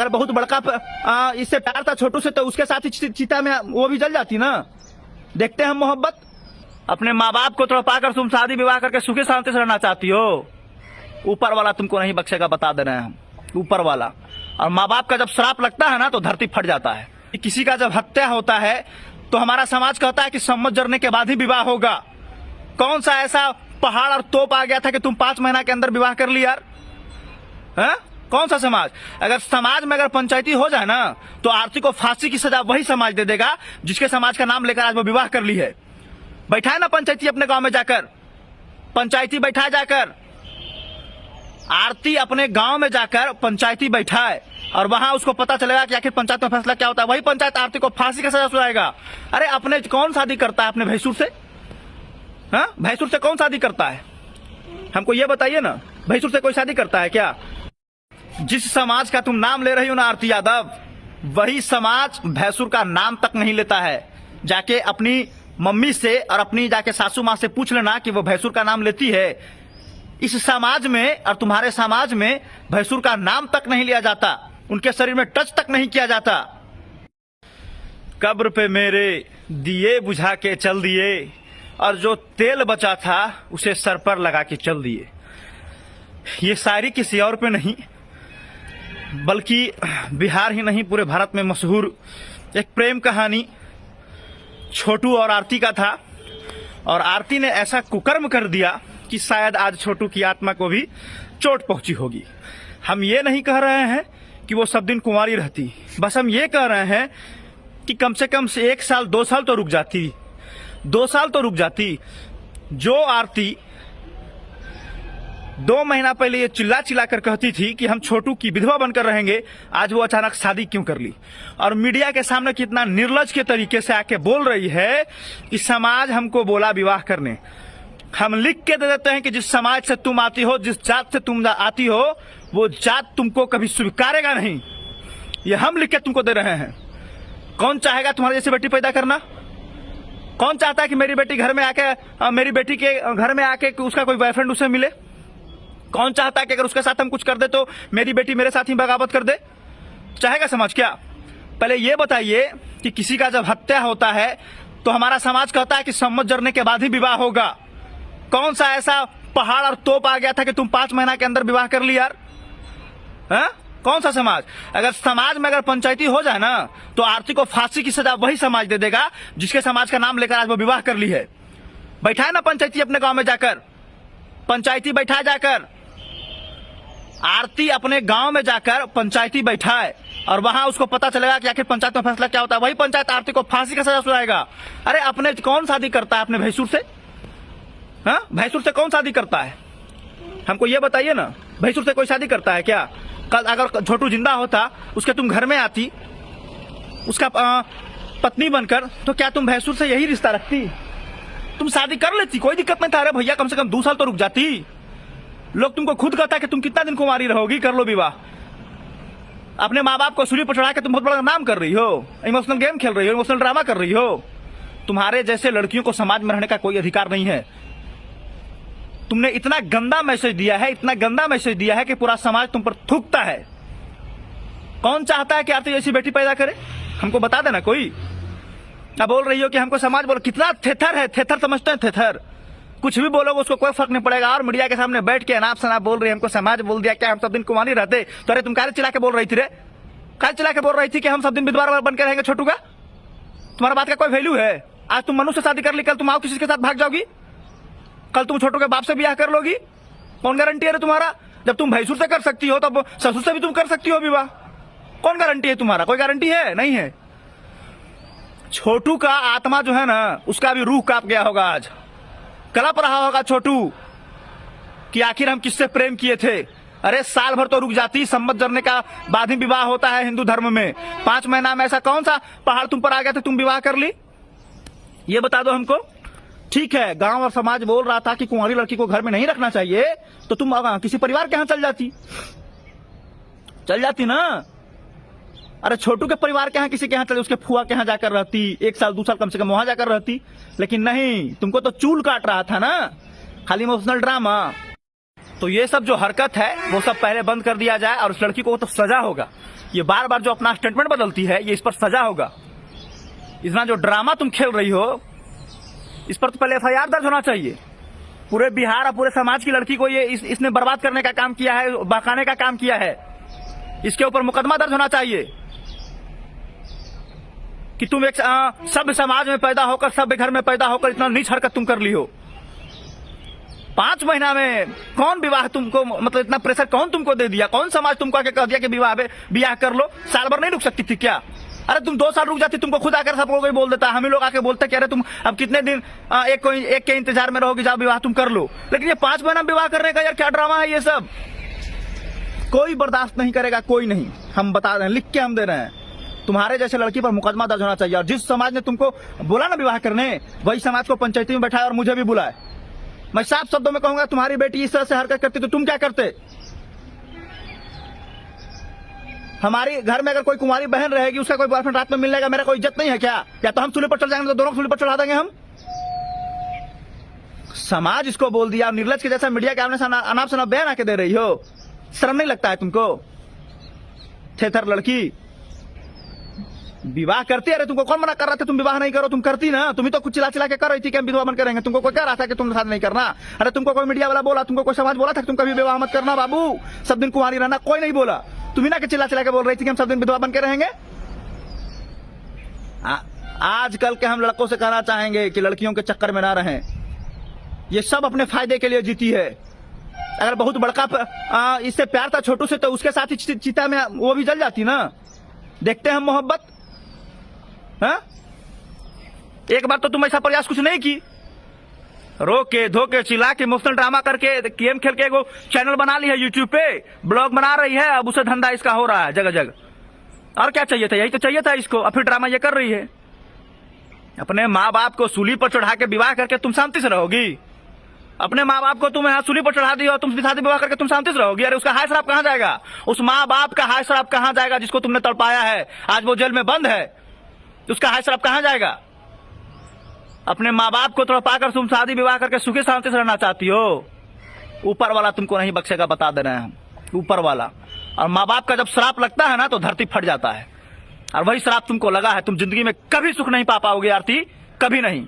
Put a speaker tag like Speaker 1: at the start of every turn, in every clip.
Speaker 1: अगर बहुत बड़का इससे प्यार था छोटू से, तो उसके साथ ही चिता में वो भी जल जाती ना। देखते हैं हम मोहब्बत। अपने माँ बाप को तड़पा कर तुम शादी विवाह करके सुखी शांति से रहना चाहती हो। ऊपर वाला तुमको नहीं बख्शेगा, बता दे रहे हैं हम, ऊपर वाला। और माँ बाप का जब श्राप लगता है ना तो धरती फट जाता है। किसी का जब हत्या होता है तो हमारा समाज कहता है कि सम्मत जरने के बाद ही विवाह होगा। कौन सा ऐसा पहाड़ और तोप आ गया था कि तुम 5 महीना के अंदर विवाह कर ली यार? है कौन सा समाज? अगर समाज में अगर पंचायती हो जाए ना तो आरती को फांसी की सजा वही समाज दे देगा जिसके समाज का नाम लेकर आज वो विवाह कर ली है। बैठाए ना पंचायती अपने गांव में जाकर, पंचायती बैठाए जाकर, आरती अपने गांव में जाकर पंचायती बैठाए और वहां उसको पता चलेगा कि आखिर पंचायत में फैसला क्या होता है। वही पंचायत आरती को फांसी का सजा सुनाएगा। अरे अपने कौन शादी करता है अपने भैंसुर से? हाँ, भैंसुर से कौन शादी करता है? हमको ये बताइए ना, भैंसुर से कोई शादी करता है क्या? जिस समाज का तुम नाम ले रही हो ना आरती यादव, वही समाज भैंसुर का नाम तक नहीं लेता है। जाके अपनी मम्मी से और अपनी जाके सासू माँ से पूछ लेना कि वो भैंसुर का नाम लेती है। इस समाज में और तुम्हारे समाज में भैंसुर का नाम तक नहीं लिया जाता, उनके शरीर में टच तक नहीं किया जाता। कब्र पे मेरे दिए बुझा के चल दिए और जो तेल बचा था उसे सर पर लगा के चल दिए। ये शायरी किसी और पे नहीं बल्कि बिहार ही नहीं पूरे भारत में मशहूर एक प्रेम कहानी छोटू और आरती का था। और आरती ने ऐसा कुकर्म कर दिया कि शायद आज छोटू की आत्मा को भी चोट पहुंची होगी। हम ये नहीं कह रहे हैं कि वो सब दिन कुंवारी रहती, बस हम ये कह रहे हैं कि कम से कम से 1 साल 2 साल तो रुक जाती, 2 साल तो रुक जाती। जो आरती 2 महीना पहले ये चिल्ला चिल्ला कर कहती थी कि हम छोटू की विधवा बनकर रहेंगे, आज वो अचानक शादी क्यों कर ली? और मीडिया के सामने कितना निर्लज के तरीके से आके बोल रही है कि समाज हमको बोला विवाह करने। हम लिख के दे देते हैं कि जिस समाज से तुम आती हो, जिस जात से तुम आती हो, वो जात तुमको कभी स्वीकारेगा नहीं। ये हम लिख के तुमको दे रहे हैं। कौन चाहेगा तुम्हारे जैसी बेटी पैदा करना? कौन चाहता है कि मेरी बेटी घर में आके, मेरी बेटी के घर में आके उसका कोई बॉयफ्रेंड उसे मिले? कौन चाहता है कि अगर उसके साथ हम कुछ कर दे तो मेरी बेटी मेरे साथ ही बगावत कर दे? चाहेगा समाज क्या? पहले ये बताइए कि किसी का जब हत्या होता है तो हमारा समाज कहता है कि सम्मत जरने के बाद ही विवाह होगा। कौन सा ऐसा पहाड़ और तोप आ गया था कि तुम 5 महीना के अंदर विवाह कर ली यार? है कौन सा समाज? अगर समाज में अगर पंचायती हो जाए ना तो आरती को फांसी की सजा वही समाज दे देगा जिसके समाज का नाम लेकर आज वो विवाह कर ली है। बैठाए ना पंचायती अपने गांव में जाकर, पंचायती बैठाए जाकर, आरती अपने गांव में जाकर पंचायती बैठाए और वहां उसको पता चलेगा कि आखिर पंचायत में फैसला क्या होता है। वही पंचायत आरती को फांसी का सजा सुनाएगा। अरे अपने कौन शादी करता है अपने भैंसुर से? हाँ, भैंसुर से कौन शादी करता है? हमको ये बताइए ना, भैंसुर से कोई शादी करता है क्या? कल अगर छोटू जिंदा होता, उसके तुम घर में आती उसका पत्नी बनकर, तो क्या तुम भैंसुर से यही रिश्ता रखती? तुम शादी कर लेती, कोई दिक्कत नहीं था। अरे भैया कम से कम 2 साल तो रुक जाती। लोग तुमको खुद कहता है कि तुम कितना दिन कुंवारी रहोगी, कर लो विवाह। अपने माँ बाप को सूली पर चढ़ा के तुम बहुत बड़ा नाम कर रही हो, इमोशनल गेम खेल रही हो, इमोशनल ड्रामा कर रही हो। तुम्हारे जैसे लड़कियों को समाज में रहने का कोई अधिकार नहीं है। तुमने इतना गंदा मैसेज दिया है, इतना गंदा मैसेज दिया है कि पूरा समाज तुम पर थूकता है। कौन चाहता है कि आरती जैसी बेटी पैदा करे? हमको बता देना कोई। अब बोल रही हो कि हमको समाज बोलो, कितना थेथर है, थेथर समझते हैं थेथर। कुछ भी बोलोगे उसको कोई फर्क नहीं पड़ेगा। और मीडिया के सामने बैठ के अनाप शनाप बोल रही है, हमको समाज बोल दिया क्या? हम सब दिन कुंवारी रहते? तो अरे तुम काहे चिल्ला के बोल रही थी रे? काहे चिल्ला के बोल रही थी कि हम सब दिन विधवा बन के रहेंगे छोटू का? तुम्हारा बात का कोई वैल्यू है? आज तुम मनुष्य से शादी कर ली, कल तुम आओ किसी के साथ भाग जाओगी, कल तुम छोटू के बाप से ब्याह कर लोगी। कौन गारंटी है तुम्हारा? जब तुम भैंसुर से कर सकती हो तब ससुर से भी तुम कर सकती हो विवाह। कौन गारंटी है तुम्हारा? कोई गारंटी है? नहीं है। छोटू का आत्मा जो है ना, उसका भी रूह कांप गया होगा, आज कलप रहा होगा छोटू कि आखिर हम किससे प्रेम किए थे। अरे साल भर तो रुक जाती, सम्मत जरने का बाद ही विवाह होता है हिंदू धर्म में। 5 महीना में ऐसा कौन सा पहाड़ तुम पर आ गया था तुम विवाह कर ली? ये बता दो हमको। ठीक है, गांव और समाज बोल रहा था कि कुंवारी लड़की को घर में नहीं रखना चाहिए, तो तुम किसी परिवार के यहाँ चल जाती ना। अरे छोटू के परिवार के यहाँ किसी के यहाँ चले, उसके फुआ के यहाँ जाकर रहती, 1 साल 2 साल कम से कम वहां जाकर रहती। लेकिन नहीं, तुमको तो चूल काट रहा था ना, खाली इमोशनल ड्रामा। तो ये सब जो हरकत है वो सब पहले बंद कर दिया जाए और उस लड़की को तो सजा होगा। ये बार बार जो अपना स्टेटमेंट बदलती है, ये इस पर सजा होगा। इतना जो ड्रामा तुम खेल रही हो, इस पर तो पहले FIR दर्ज होना चाहिए। पूरे बिहार और पूरे समाज की लड़की को ये इसने बर्बाद करने का काम किया है, बहकाने का काम किया है। इसके ऊपर मुकदमा दर्ज होना चाहिए कि तुम एक सभ्य समाज में पैदा होकर, सभ्य घर में पैदा होकर इतना नीच हरकत तुम कर ली हो। 5 महीना में कौन विवाह तुमको, मतलब इतना प्रेशर कौन तुमको दे दिया? कौन समाज तुमको आके कह दिया कि विवाह कर लो? साल भर नहीं रुक सकती थी क्या? अरे तुम 2 साल रुक जाती, तुमको खुद आकर सबको कोई बोल देता। हम ही लोग आके बोलते कि अरे तुम अब कितने दिन एक के इंतजार में रहोगी, जाओ विवाह तुम कर लो। लेकिन ये 5 महीना विवाह करने का यार क्या ड्रामा है ये सब? कोई बर्दाश्त नहीं करेगा, कोई नहीं। हम बता रहे हैं, लिख के हम दे रहे हैं, तुम्हारे जैसे लड़की पर मुकदमा दर्ज होना चाहिए। और जिस समाज ने तुमको बोला ना विवाह करने, वही समाज को पंचायती में बैठाया और मुझे भी बुलाए। मैं साफ शब्दों में कहूंगा, तुम्हारी बेटी इस तरह से हरकत करती तो तुम क्या करते? हमारी घर में अगर कोई कुंवारी बहन रहेगी, उसका कोई बॉयफ्रेंड रात में मिल जाएगा, मेरा कोई इज्जत नहीं है क्या? या तो हम सूली पर चढ़ जाएंगे, तो दोनों सूली पर चढ़ा देंगे हम। समाज इसको बोल दिया। निर्लज के जैसा मीडिया के अनाप शनाप बयान आके दे रही हो, शर्म नहीं लगता है तुमको? थेथर लड़की विवाह करती है। अरे तुमको कौन मना कर रहा था तुम विवाह नहीं करो? तुम करती ना, तुम ही तो कुछ चिल्ला चिल्ला के कर रही थी कि हम विधवा बन करेंगे। तुमको कोई कह रहा था कि तुम शादी नहीं करना? अरे तुमको कोई मीडिया वाला बोला, तुमको कोई समाज बोला था कि तुम कभी विवाह मत करना बाबू, सब दिन कुंवारी रहना? कोई नहीं बोला। तुम ही ना कि चिल्ला चिल्ला के बोल रही थी कि हम सब दिन विधवा बन के रहेंगे। आजकल के हम लड़कों से कहना चाहेंगे कि लड़कियों के चक्कर में ना रहें। ये सब अपने फायदे के लिए जीती है। अगर बहुत बड़का इससे प्यार था छोटू से, तो उसके साथ ही चिता में वो भी जल जाती ना। देखते हैं हम मोहब्बत। हाँ? एक बार तो तुम ऐसा प्रयास कुछ नहीं की, रोके धोके चिल्ला के मुफ्त ड्रामा करके गेम खेल के एगो चैनल बना ली है यूट्यूब पे, ब्लॉग बना रही है। अब उसे धंधा इसका हो रहा है जगह जगह। और क्या चाहिए था? यही तो चाहिए था इसको। और फिर ड्रामा ये कर रही है। अपने माँ बाप को सूली पर चढ़ा के विवाह करके तुम शांति से रहोगी? अपने माँ बाप को तुम यहाँ सूली पर चढ़ा दी और तुम शादी विवाह करके तुम शांति से रहोगी? अरे उसका हाय शराब कहाँ जाएगा? उस माँ बाप का हाय शराब कहाँ जाएगा जिसको तुमने तड़पाया है? आज वो जेल में बंद है, उसका हाय शराब कहाँ जाएगा? अपने माँ बाप को तड़पाकर तुम शादी विवाह करके सुखी शांति से रहना चाहती हो। ऊपर वाला तुमको नहीं बख्शेगा, बता दे रहे हैं हम, ऊपर वाला। और माँ बाप का जब श्राप लगता है ना, तो धरती फट जाता है। और वही श्राप तुमको लगा है। तुम जिंदगी में कभी सुख नहीं पा पाओगे आरती, कभी नहीं।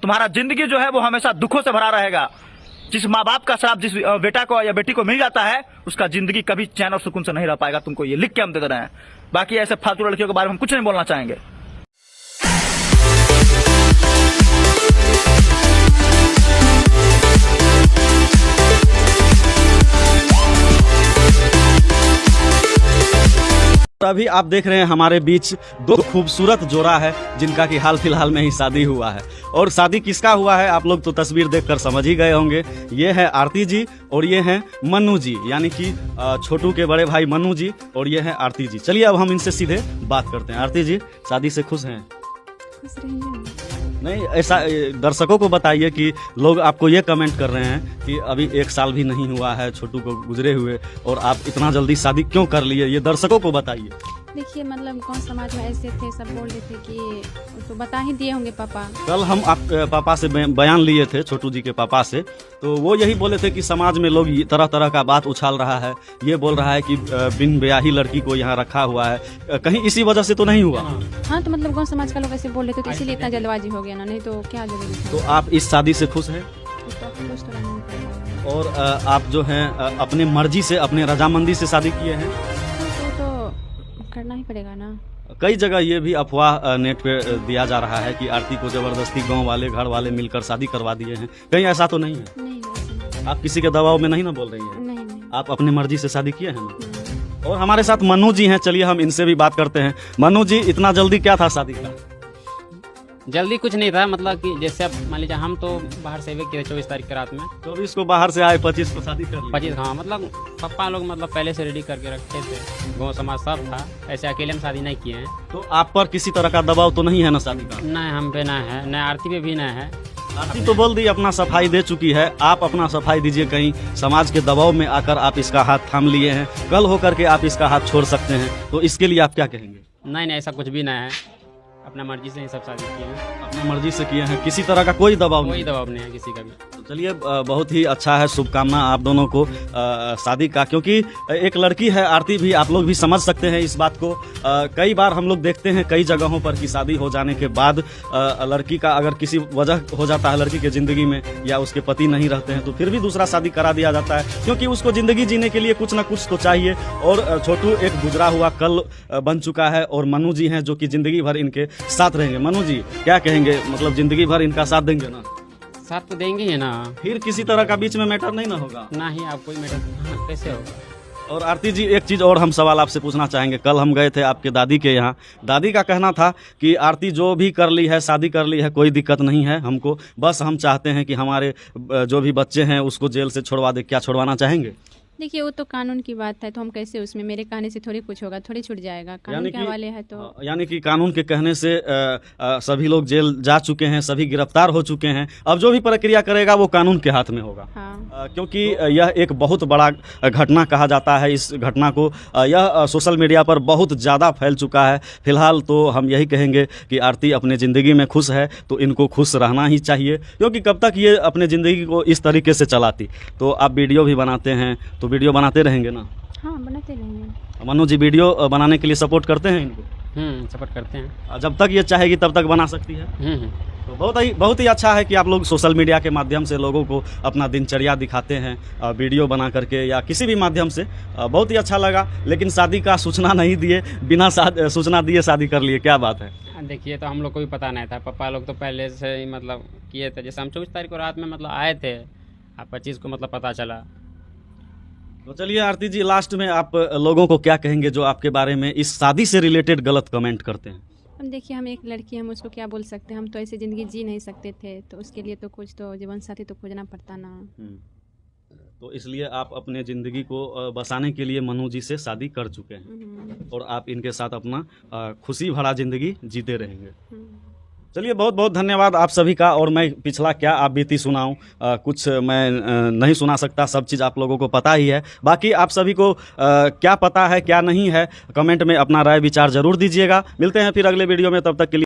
Speaker 1: तुम्हारा जिंदगी जो है वो हमेशा दुखों से भरा रहेगा। जिस माँ बाप का श्राप जिस बेटा को या बेटी को मिल जाता है, उसका जिंदगी कभी चैन और सुकून से नहीं रह पाएगा। तुमको ये लिख के हम दे रहे हैं। बाकी ऐसे फालतू लड़कियों के बारे में हम कुछ नहीं बोलना चाहेंगे।
Speaker 2: अभी आप देख रहे हैं हमारे बीच 2 खूबसूरत जोड़ा है, जिनका कि हाल फिलहाल में ही शादी हुआ है। और शादी किसका हुआ है आप लोग तो तस्वीर देखकर समझ ही गए होंगे। ये है आरती जी और ये हैं मन्नू जी, यानी कि छोटू के बड़े भाई मन्नू जी, और ये है आरती जी। चलिए अब हम इनसे सीधे बात करते हैं। आरती जी, शादी से खुश हैं?
Speaker 3: खुश रहिए।
Speaker 2: नहीं, ऐसा दर्शकों को बताइए कि लोग आपको ये कमेंट कर रहे हैं कि अभी 1 साल भी नहीं हुआ है छोटू को गुजरे हुए, और आप इतना जल्दी शादी क्यों कर लिए? ये दर्शकों को बताइए।
Speaker 3: देखिए, मतलब कौन समाज में ऐसे थे, सब बोल रहे थे कि तो बता ही दिए होंगे पापा।
Speaker 2: कल हम आप पापा से बयान लिए थे, छोटू जी के पापा से, तो वो यही बोले थे कि समाज में लोग तरह तरह का बात उछाल रहा है। ये बोल रहा है कि बिन ब्याही लड़की को यहाँ रखा हुआ है, कहीं इसी वजह से तो नहीं हुआ?
Speaker 3: हाँ, तो मतलब कौन समाज का लोग ऐसे बोल रहे थे, तो इसीलिए इतना जल्दबाजी हो गया ना, नहीं तो क्या जरूरी था।
Speaker 2: तो आप इस शादी से खुश हैं?
Speaker 3: खुश तो रहना पड़ेगा।
Speaker 2: और आप जो हैं अपने मर्जी से, अपने रजामंदी से शादी किए हैं?
Speaker 3: तो करना ही पड़ेगा ना।
Speaker 2: कई जगह ये भी अफवाह नेट पे दिया जा रहा है कि आरती को जबरदस्ती गांव वाले, घर वाले मिलकर शादी करवा दिए हैं। कहीं ऐसा तो नहीं है?
Speaker 3: नहीं, ऐसा
Speaker 2: आप किसी के दबाव में नहीं ना बोल रही हैं?
Speaker 3: नहीं।
Speaker 2: आप अपनी मर्जी से शादी किए हैं ना? और हमारे साथ मन्नू जी हैं, चलिए हम इनसे भी बात करते हैं। मन्नू जी, इतना जल्दी क्या था शादी का?
Speaker 4: जल्दी कुछ नहीं था, मतलब कि जैसे अब मान लीजिए हम तो बाहर से किए 24 तारीख की रात में,
Speaker 2: 24 को बाहर से आए, 25 को शादी कर ली।
Speaker 4: 25, हाँ, मतलब पापा लोग मतलब पहले से रेडी करके रखे थे, गाँव समाज सब था, ऐसे अकेले में शादी नहीं किए हैं।
Speaker 2: तो आप पर किसी तरह का दबाव तो नहीं है ना शादी का?
Speaker 4: न हम पे ना है, न आरती पे भी न है।
Speaker 2: आरती तो बोल दी अपना सफाई दे चुकी है, आप अपना सफाई दीजिए। कहीं समाज के दबाव में आकर आप इसका हाथ थाम लिए हैं, कल होकर के आप इसका हाथ छोड़ सकते हैं, तो इसके लिए आप क्या कहेंगे?
Speaker 4: नहीं, ऐसा कुछ भी ना है, अपना मर्जी से ही सब शादी किए हैं।
Speaker 2: अपनी मर्जी से किए हैं, किसी तरह का कोई दबाव
Speaker 4: कोई
Speaker 2: नहीं?
Speaker 4: दबाव नहीं है किसी का भी।
Speaker 2: चलिए बहुत ही अच्छा है, शुभकामना आप दोनों को शादी का, क्योंकि एक लड़की है आरती भी, आप लोग भी समझ सकते हैं इस बात को। कई बार हम लोग देखते हैं कई जगहों पर कि शादी हो जाने के बाद लड़की का अगर किसी वजह हो जाता है लड़की के ज़िंदगी में, या उसके पति नहीं रहते हैं, तो फिर भी दूसरा शादी करा दिया जाता है, क्योंकि उसको ज़िंदगी जीने के लिए कुछ ना कुछ तो चाहिए। और छोटू एक गुजरा हुआ कल बन चुका है, और मनु जी हैं जो कि ज़िंदगी भर इनके साथ रहेंगे। मनु जी क्या कहेंगे, मतलब ज़िंदगी भर इनका साथ देंगे ना?
Speaker 4: साथ तो देंगे ही ना।
Speaker 2: फिर किसी तरह का बीच में मैटर नहीं ना होगा?
Speaker 4: ना ही आप कोई मैटर कैसे होगा।
Speaker 2: और आरती जी एक चीज़ और हम सवाल आपसे पूछना चाहेंगे। कल हम गए थे आपके दादी के यहाँ, दादी का कहना था कि आरती जो भी कर ली है, शादी कर ली है, कोई दिक्कत नहीं है हमको, बस हम चाहते हैं कि हमारे जो भी बच्चे हैं उसको जेल से छुड़वा दे। क्या छुड़वाना चाहेंगे?
Speaker 3: देखिए वो तो कानून की बात है, तो हम कैसे उसमें, मेरे कहने से थोड़ी कुछ होगा, थोड़ी छूट जाएगा, कानून के हवाले है। तो
Speaker 2: यानी कि कानून के कहने से सभी लोग जेल जा चुके हैं, सभी गिरफ्तार हो चुके हैं, अब जो भी प्रक्रिया करेगा वो कानून के हाथ में होगा।
Speaker 3: हाँ।
Speaker 2: क्योंकि यह एक बहुत बड़ा घटना कहा जाता है इस घटना को, यह सोशल मीडिया पर बहुत ज़्यादा फैल चुका है। फिलहाल तो हम यही कहेंगे कि आरती अपने ज़िंदगी में खुश है, तो इनको खुश रहना ही चाहिए, क्योंकि कब तक ये अपने ज़िंदगी को इस तरीके से चलाती। तो आप वीडियो भी बनाते हैं, तो वीडियो बनाते रहेंगे ना?
Speaker 3: हाँ बनाते रहेंगे।
Speaker 2: मनु जी वीडियो बनाने के लिए सपोर्ट करते हैं इनको?
Speaker 4: सपोर्ट करते हैं।
Speaker 2: जब तक ये चाहेगी तब तक बना सकती है। तो बहुत ही अच्छा है कि आप लोग सोशल मीडिया के माध्यम से लोगों को अपना दिनचर्या दिखाते हैं, वीडियो बना करके या किसी भी माध्यम से, बहुत ही अच्छा लगा। लेकिन शादी का सूचना नहीं दिए, बिना सूचना दिए शादी कर लिए, क्या बात है?
Speaker 4: देखिए, तो हम लोग को भी पता नहीं था, पापा लोग तो पहले से ही मतलब किए थे। जैसे हम 24 तारीख को रात में मतलब आए थे, 25 को मतलब पता चला।
Speaker 2: तो चलिए आरती जी, लास्ट में आप लोगों को क्या कहेंगे जो आपके बारे में इस शादी से रिलेटेड गलत कमेंट करते हैं?
Speaker 3: हम देखिए, हम एक लड़की, हम उसको क्या बोल सकते हैं, हम तो ऐसी ज़िंदगी जी नहीं सकते थे, तो उसके लिए तो कुछ तो जीवन साथी तो खोजना पड़ता ना।
Speaker 2: तो इसलिए आप अपने ज़िंदगी को बसाने के लिए मनु जी से शादी कर चुके हैं, और आप इनके साथ अपना खुशी भरा ज़िंदगी जीते रहेंगे। चलिए बहुत बहुत धन्यवाद आप सभी का। और मैं पिछला क्या आप बीती सुनाऊं, कुछ मैं नहीं सुना सकता, सब चीज़ आप लोगों को पता ही है। बाकी आप सभी को क्या पता है क्या नहीं है, कमेंट में अपना राय विचार ज़रूर दीजिएगा। मिलते हैं फिर अगले वीडियो में, तब तक के लिए।